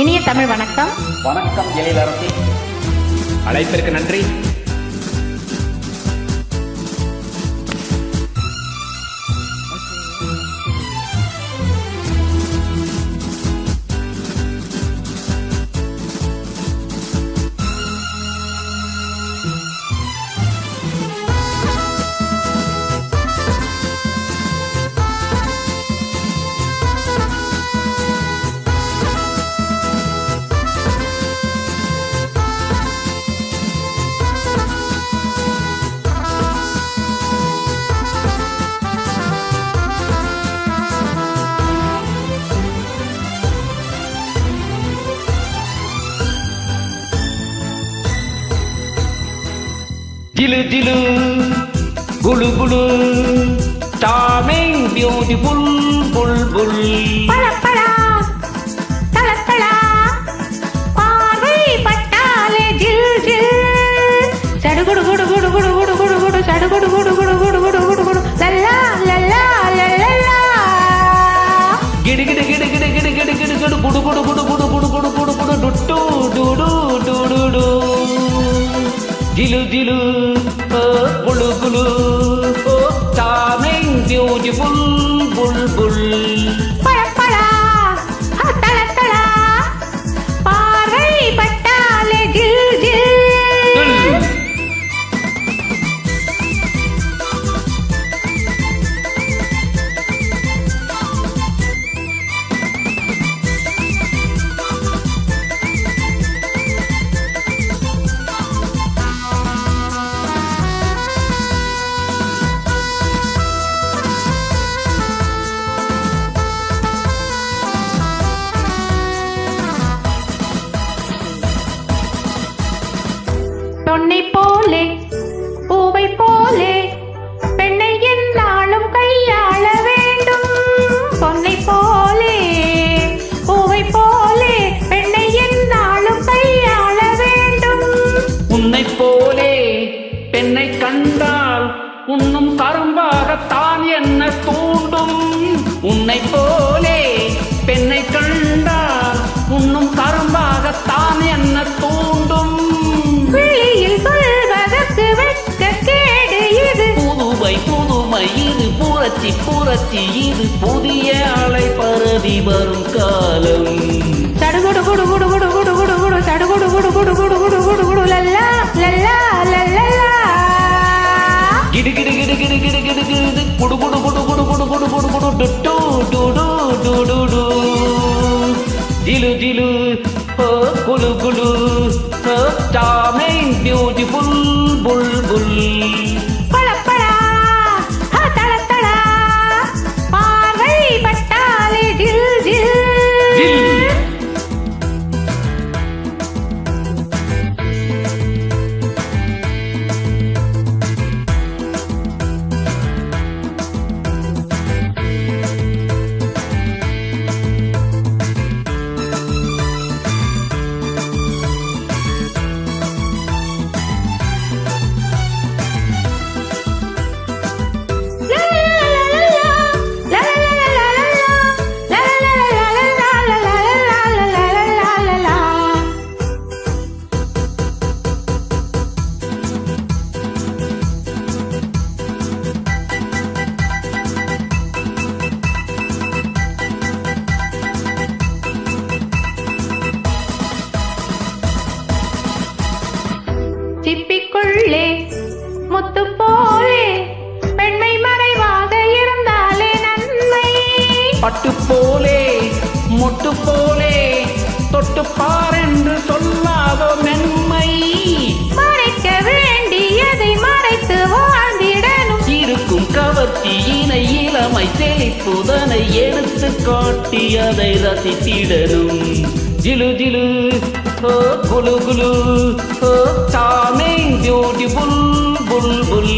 இனிய தமிழ் வணக்கம். வணக்கம் எழிலரசி. அழைப்பிற்கு நன்றி. Jilu jilu, gulu gulu, charming, beautiful, bulbul. பழ பழா தள தளா பார்வை பட்டாலே ஜில் ஜில் சடுகுடு குடு குடு குடு குடு குடு குடு சடுகுடு குடு குடு குடு குடு குடு குடு Lalla Lalla Lalla Gidi gidi gidi gidi gidi gidi gidi gidi gudu gudu gudu gudu gudu gudu gudu gudu duttu du du du du du. Jilu jilu, gulu gulu, charming, beautiful, bulbul. பழ பழா தள தளா பார்வை பட்டாலே ஜில் ஜில் பொன்னை போலே பூவை போலே பெண்ணை என்னாலும் கையாள வேண்டும். பொன்னை போலே பூவை போலே பெண்ணை என்னாலும் கையாள வேண்டும். உன்னைப் போலே பெண்ணை கண்டால் உன்னும் கரும்பாகத்தான் என்ன தூண்டும். உன்னைப் போலே பெண்ணை கண்டால் உன்னும் கரும்பாகத்தான் என்ன தூண்டும். வெளியில் சொல்வதற்கு வெட்க கேடு இது. புதுமை புதுமை இது, புரட்சி புரட்சி இது, புதிய அலை பரவி வரும் காலம். சடுகுடு குடு குடு குடு குடு குடு குடு சடுகுடு குடு குடு குடு குடு குடு குடு லல்லா லல்லா லல்லா கிடு கிடு கிடு கிடு கிடு கிடு கிடு குடு குடு குடு குடு குடு குடு குடு குடு டுட்டு டு டு டு டு டு. ஜிலு ஜிலு, Kullu Kullu, charming, beautiful, bulbul. பழ பழா தள தளா பார்வை பட்டாலே ஜில் ஜில் ஜில். சிப்பிக்குள்ளே முத்து போலே பெண்மை மறைவாக இருந்தாலே நன்மை. பட்டு போலே முட்டு போலே தொட்டு பார் என்று சொல்லாதோ மென்மை. மறைக்க வேண்டியதை மறைத்து வாழ்ந்திடணும். இருக்கும் கவர்ச்சியினை இளமை செழிப்புதனை எடுத்து காட்டி அதை ரசித்திடணும். ஜிலு ஜிலு, Kullu Kullu, charming, beautiful, bulbul.